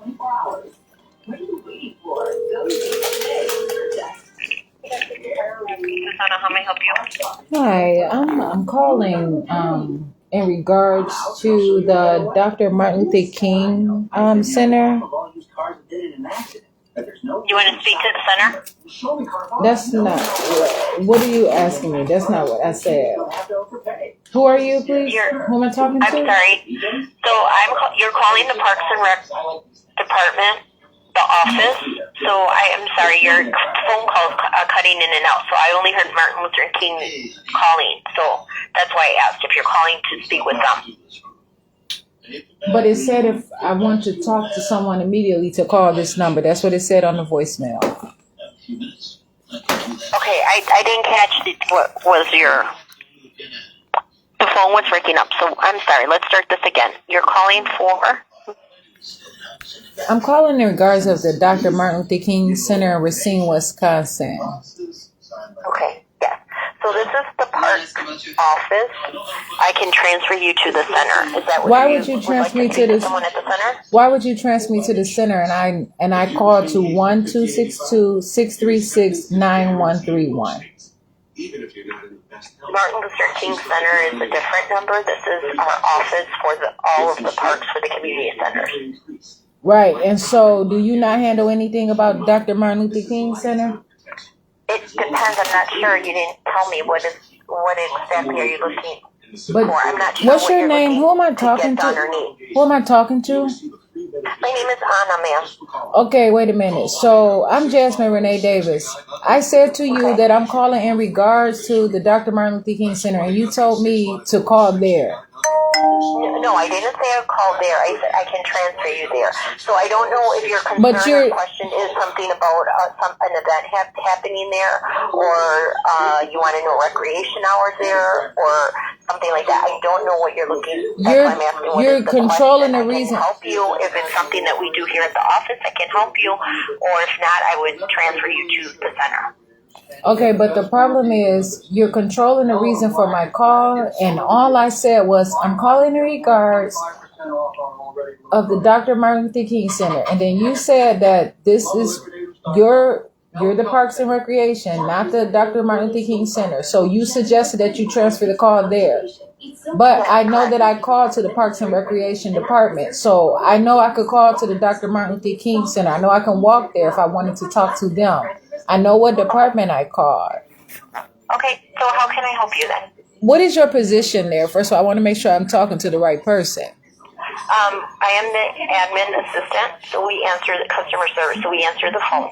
Susanna, how may I help you? Hi, I'm calling in regards to the Dr. Martin Luther King Center. You want to speak to the center? That's not what are you asking me? That's not what I said. Who are you, please? Who am I talking to? I'm sorry. So you're calling the Parks and Rec department, the office. So I am sorry, your phone call's cutting in and out. So I only heard Martin Luther King calling. So that's why I asked if you're calling to speak with them. But it said if I want to talk to someone immediately to call this number. That's what it said on the voicemail. Okay, I didn't catch what was your... The phone was breaking up, so I'm sorry. Let's start this again. You're calling for... I'm calling in regards of the Dr. Martin Luther King Center in Racine, Wisconsin. Okay, yes. So this is the park office. I can transfer you to the center. Is that what Why would you transfer me to the someone at the center? Why would you transfer me to the center and I called to 1-262-636-9131? Martin Luther King Center is a different number. This is our office for all of the parks for the community centers. Right, and so do you not handle anything about Dr. Martin Luther King Center? It depends. I'm not sure. You didn't tell me what exactly are you looking But for. I'm not sure. what's your name? Who am I talking to? Who am I talking to? My name is Anna, ma'am. Okay, wait a minute. So I'm Jasmine Renee Davis. I said to you that I'm calling in regards to the Dr. Martin Luther King Center, and you told me to call there. No, I didn't say I called there. I said I can transfer you there. So I don't know if your concern or question is something about an event happening there, or you want to know recreation hours there, or something like that. I don't know what you're looking. You're controlling the reason. I can help you if it's something that we do here at the office. I can help you, or if not, I would transfer you to the center. Okay, but the problem is you're controlling the reason for my call, and all I said was I'm calling in regards of the Dr. Martin Luther King Center, and then you said that this is you're the Parks and Recreation, not the Dr. Martin Luther King Center. So you suggested that you transfer the call there. But I know that I called to the Parks and Recreation Department, so I know I could call to the Dr. Martin Luther King Center. I know I can walk there if I wanted to talk to them. I know what department I called. Okay, so how can I help you then? What is your position there? First of all, I want to make sure I'm talking to the right person. I am the admin assistant, so we answer the customer service, so we answer the phone.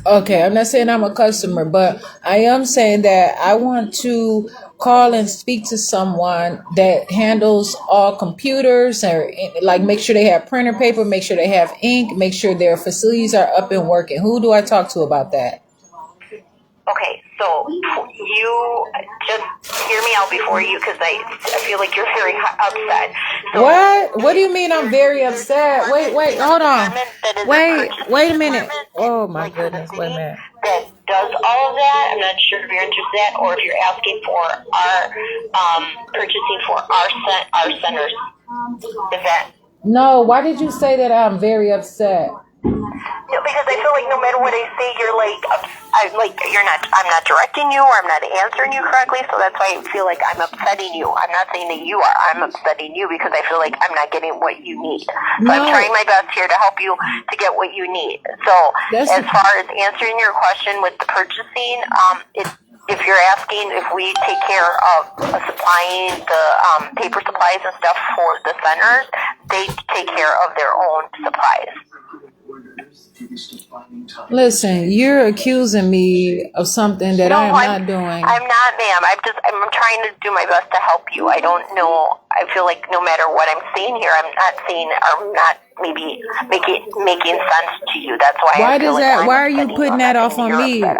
Okay, I'm not saying I'm a customer, but I am saying that I want to call and speak to someone that handles all computers, or like make sure they have printer paper, make sure they have ink, make sure their facilities are up and working. Who do I talk to about that? Okay, so you just hear me out before you, because I feel like you're very upset. So What do you mean I'm very upset? Wait, hold on. Wait a minute. Oh my goodness, wait a minute. That does all of that. I'm not sure if you're interested in that, or if you're asking for our purchasing for our center's event. No, why did you say that I'm very upset? No, because I feel like no matter what I say, you're like, I'm not directing you, or I'm not answering you correctly, so that's why I feel like I'm upsetting you. I'm not saying that you are. I'm upsetting you because I feel like I'm not getting what you need. So I'm trying my best here to help you to get what you need. So as far as answering your question with the purchasing, if you're asking if we take care of supplying the paper supplies and stuff for the centers, they take care of their own supplies. Listen, you're accusing me of something that I am not doing. I'm not, ma'am. I'm trying to do my best to help you. I don't know. I feel like no matter what I'm saying here, I'm not maybe making sense to you. That's why. Why are you putting that off on me? No,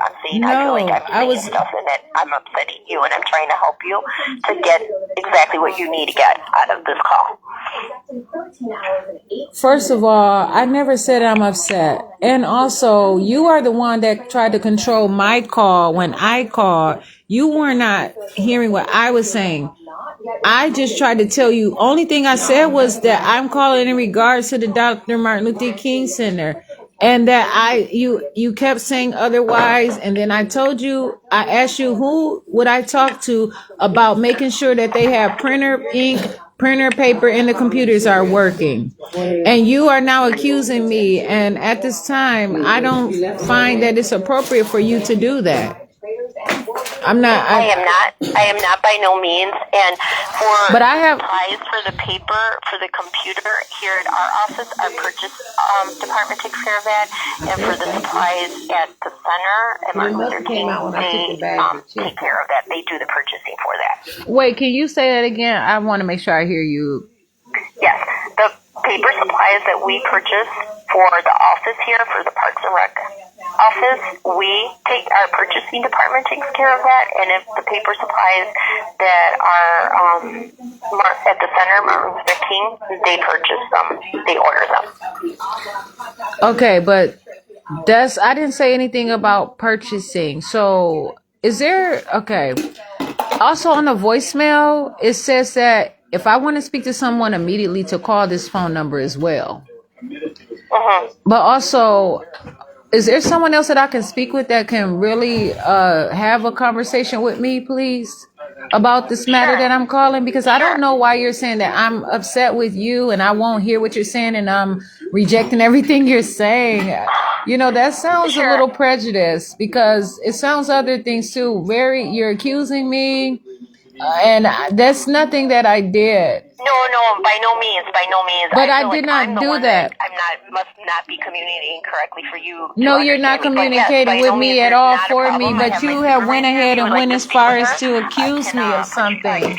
I was stuff in it. I'm upsetting you, and I'm trying to help you to get exactly what you need to get out of this call. First of all, I never said I'm upset. And also, you are the one that tried to control my call when I called. You were not hearing what I was saying. I just tried to tell you. Only thing I said was that I'm calling in regards to the Dr. Martin Luther King Center, and that you kept saying otherwise. And then I told you, I asked you who would I talk to about making sure that they have printer ink, printer paper, and the computers are working. And you are now accusing me. And at this time, I don't find that it's appropriate for you to do that. I'm not. I am not. I am not by no means. And for But I have. supplies for the paper, for the computer here at our office, our purchase department takes care of that. And for the supplies at the center at Martin Luther King, they take care of that. They do the purchasing for that. Wait, can you say that again? I want to make sure I hear you. Yes, the paper supplies that we purchase for the office here, for the Parks and Rec office, our purchasing department takes care of that. And if the paper supplies that are at the center, Martin Luther King, they purchase them, they order them. Okay, but I didn't say anything about purchasing. So is there, okay. Also on the voicemail, it says that if I want to speak to someone immediately to call this phone number as well. But also, is there someone else that I can speak with that can really have a conversation with me, please, about this matter that I'm calling? Because I don't know why you're saying that I'm upset with you and I won't hear what you're saying and I'm rejecting everything you're saying. You know, that sounds a little prejudiced because it sounds other things too. You're accusing me. And that's nothing that I did. No, by no means. But I did not do that. Must not be communicating correctly for you. No, you're not communicating with me at all for me, but you have went ahead and went as far as to accuse me of something.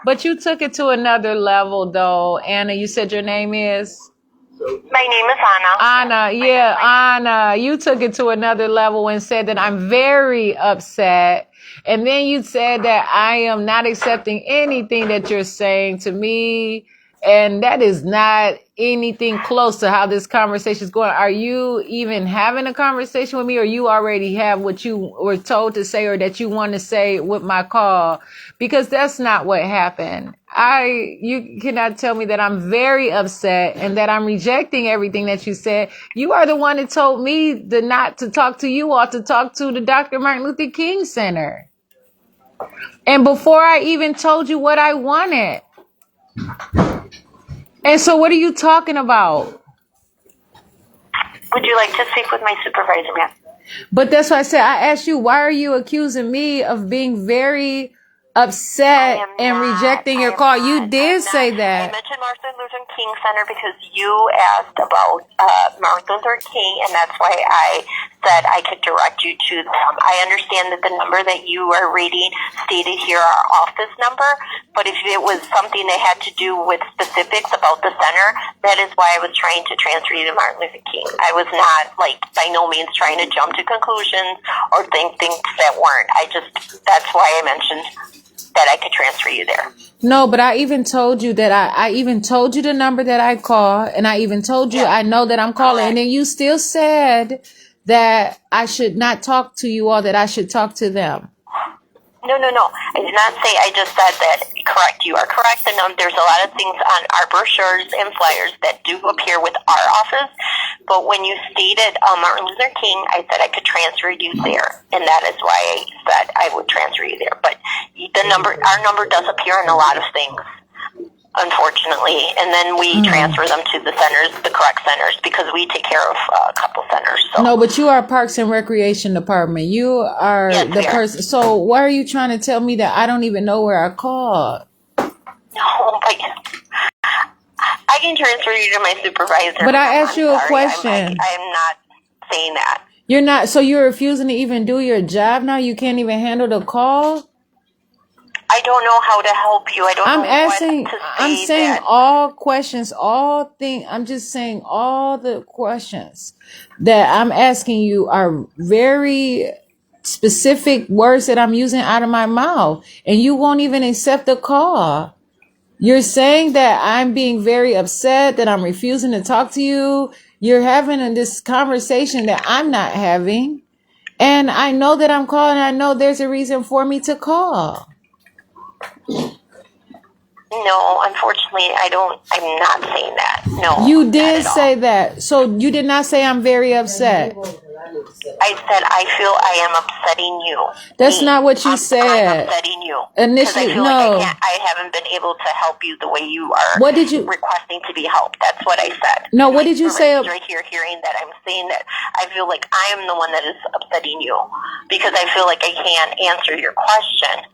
But you took it to another level, though. Anna, you said your name is? My name is Anna. Anna, you took it to another level and said that I'm very upset. And then you said that I am not accepting anything that you're saying to me. And that is not anything close to how this conversation is going. Are you even having a conversation with me, or you already have what you were told to say or that you want to say with my call? Because that's not what happened. You cannot tell me that I'm very upset and that I'm rejecting everything that you said. You are the one that told me not to talk to you or to talk to the Dr. Martin Luther King Center. And before I even told you what I wanted. And so what are you talking about? Would you like to speak with my supervisor, ma'am? But that's why I said, I asked you, why are you accusing me of being very upset and rejecting your call? You did say that. I mentioned Martin Luther King Center because you asked about Martin Luther King, and that's why I said I could direct you to them. I understand that the number that you are reading stated here our office number, but if it was something that had to do with specifics about the center, that is why I was trying to transfer you to Martin Luther King. I was not, by no means trying to jump to conclusions or think things that weren't. That's why I mentioned that I could transfer you there. No, but I even told you that I even told you the number that I call, and I even told you I know that I'm calling, and then you still said that I should not talk to you all, that I should talk to them. No. I did not say. I just said that. Correct. You are correct. And there's a lot of things on our brochures and flyers that do appear with our office. But when you stated Martin Luther King, I said I could transfer you there, and that is why I said I would transfer you there. But our number does appear in a lot of things, unfortunately, and then we transfer them to the centers, the correct centers, because we take care of a couple centers. So. No, but you are Parks and Recreation Department. You are the person. So why are you trying to tell me that I don't even know where I called? No, but I can transfer you to my supervisor. But I asked you a question. I'm not saying that. You're not. So you're refusing to even do your job now? You can't even handle the call? I don't know how to help you. I don't know asking, what to say. I'm saying all questions, I'm just saying all the questions that I'm asking you are very specific words that I'm using out of my mouth, and you won't even accept the call. You're saying that I'm being very upset, that I'm refusing to talk to you. You're having this conversation that I'm not having. And I know that I'm calling. I know there's a reason for me to call. No, unfortunately, I'm not saying that. No. You not did at all. say that. So you did not say I'm very upset. I said I feel I am upsetting you. That's Me. not what you I'm said. upsetting you. Initially, Because I feel no. like I haven't been able to help you the way you are What did you? requesting to be helped. That's what I said. No, And what my did you say? supervisor's right here hearing that I'm saying that I feel like I am the one that is upsetting you because I feel like I can't answer your question.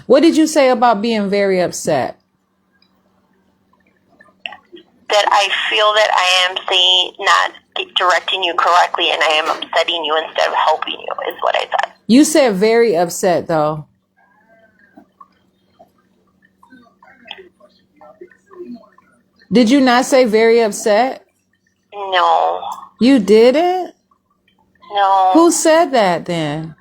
What did you say about being very upset? That I feel that I am saying not directing you correctly and I am upsetting you instead of helping you is what I said. You said very upset though. Did you not say very upset? No. You didn't? No. Who said that then?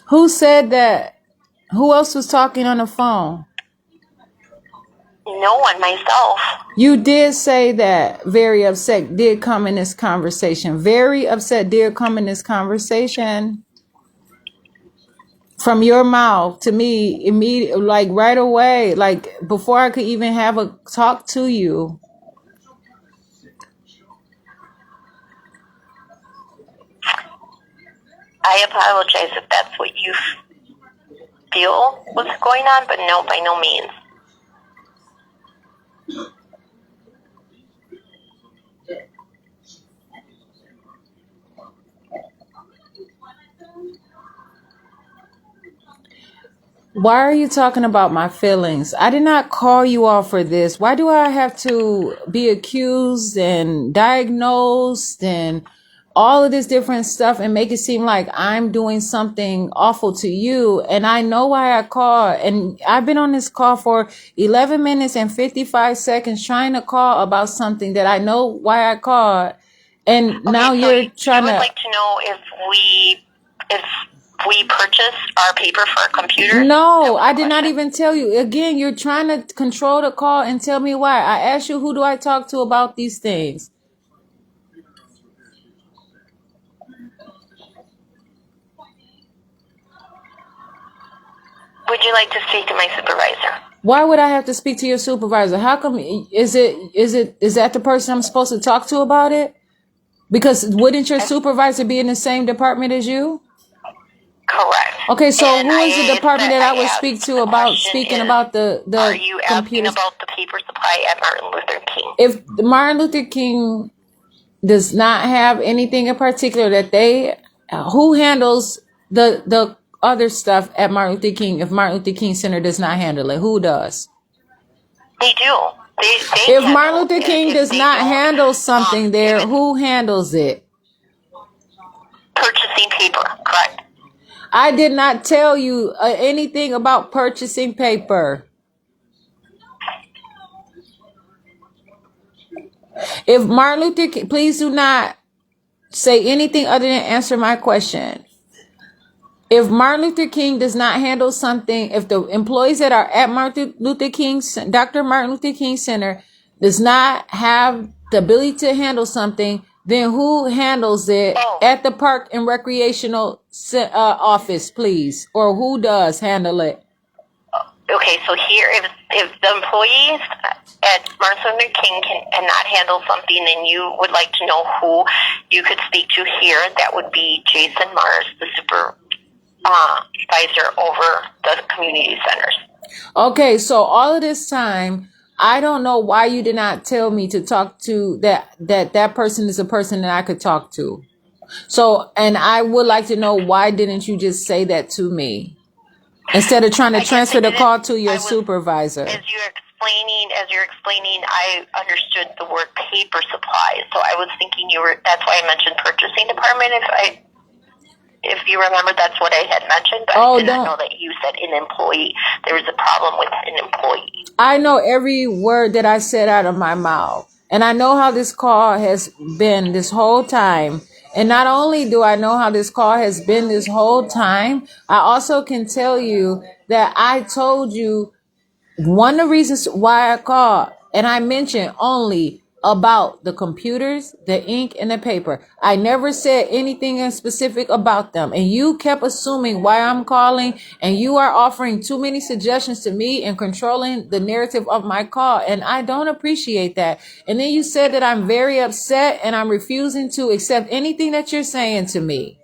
Who said that? Who else was talking on the phone? No one, myself. You did say that very upset did come in this conversation. Very upset did come in this conversation. From your mouth to me, immediately, like right away, like before I could even have a talk to you. I apologize if that's what you feel was going on, but no, by no means. Why are you talking about my feelings? I did not call you all for this. Why do I have to be accused and diagnosed and all of this different stuff and make it seem like I'm doing something awful to you? And I know why I called. And I've been on this call for 11 minutes and 55 seconds trying to call about something that I know why I called. And now Okay, so you're you trying would to... like to know if we purchased our paper for our computer? No, I did not even tell you. Again, you're trying to control the call and tell me why. I asked you, who do I talk to about these things? Would you like to speak to my supervisor? Why would I have to speak to your supervisor? How come? Is that the person I'm supposed to talk to about it? Because wouldn't your supervisor be in the same department as you? Correct. Okay, so And who is the department that I would asked, speak to the about question speaking is, about the are you asking computers? about the paper supply at Martin Luther King? If Martin Luther King does not have anything in particular that they, who handles the other stuff at Martin Luther King? If Martin Luther King Center does not handle it, who does? They do. They If handle Martin Luther King if does they not don't, handle something there, if it's who handles it? purchasing paper, correct? I did not tell you anything about purchasing paper. If Martin Luther King, please do not say anything other than answer my question. If Martin Luther King does not handle something, if the employees that are at Dr. Martin Luther King Center does not have the ability to handle something, then who handles it at the Park and Recreational office, please? Or who does handle it? Okay, so here, if the employees at Martin Luther King cannot handle something, and you would like to know who you could speak to here, that would be Jason Mars, the supervisor over the community centers. Okay, so all of this time, I don't know why you did not tell me to talk to that person is a person that I could talk to. So, and I would like to know, why didn't you just say that to me instead of trying to transfer the call to your supervisor? As you're explaining, I understood the word paper supplies. So I was thinking that's why I mentioned purchasing department. If you remember, that's what I had mentioned, but I did not know that you said an employee. There was a problem with an employee. I know every word that I said out of my mouth. And I know how this call has been this whole time. And not only do I know how this call has been this whole time, I also can tell you that I told you one of the reasons why I called, and I mentioned only about the computers, the ink, and the paper. I never said anything in specific about them. And you kept assuming why I'm calling, and you are offering too many suggestions to me and controlling the narrative of my call. And I don't appreciate that. And then you said that I'm very upset and I'm refusing to accept anything that you're saying to me.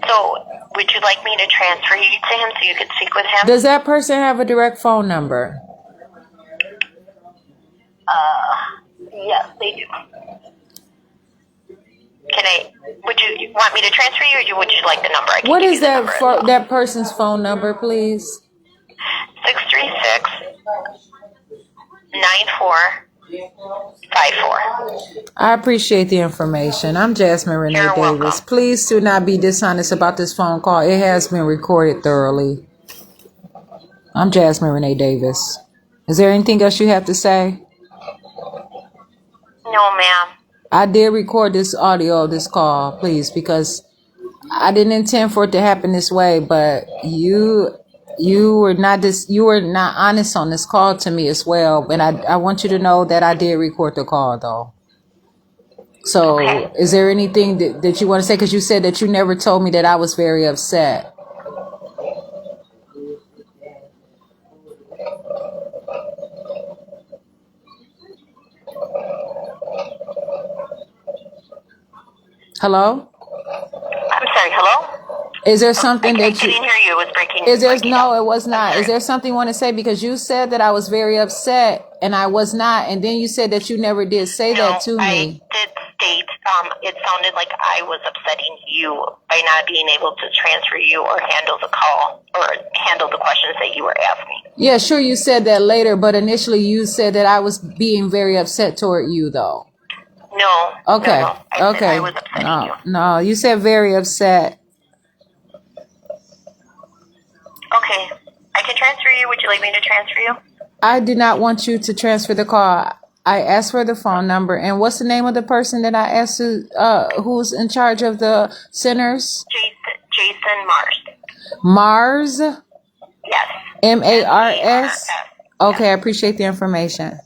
So, would you like me to transfer you to him so you could speak with him? Does that person have a direct phone number? Yes, they do. Would you want me to transfer you, or would you like the number? I can What give is you the that number as for well. that person's phone number, please? 636-9454. I appreciate the information. I'm Jasmine Renee You're Davis. welcome. Please do not be dishonest about this phone call. It has been recorded thoroughly. I'm Jasmine Renee Davis. Is there anything else you have to say? No, ma'am. I did record this audio of this call, please, because I didn't intend for it to happen this way, but you were not honest on this call to me as well. And I want you to know that I did record the call though. So Okay. is there anything that you want to say? Because you said that you never told me that I was very upset. Hello? I'm sorry, hello? Is there something I that you... didn't hear you. It was breaking. Is there... breaking No, up. it was not. Is there something you want to say? Because you said that I was very upset and I was not. And then you said that you never did say that to I me. did state it sounded like I was upsetting you by not being able to transfer you or handle the call or handle the questions that you were asking. Yeah, sure, you said that later, but initially you said that I was being very upset toward you, though. No. Okay, No. I said okay. I was upsetting you. No, you said very upset. Okay. I can transfer you. Would you like me to transfer you? I do not want you to transfer the call. I asked for the phone number. And what's the name of the person that I asked to, who's in charge of the centers? Jason Mars. Mars? Yes. M-A-R-S? Yes. Okay, I appreciate the information.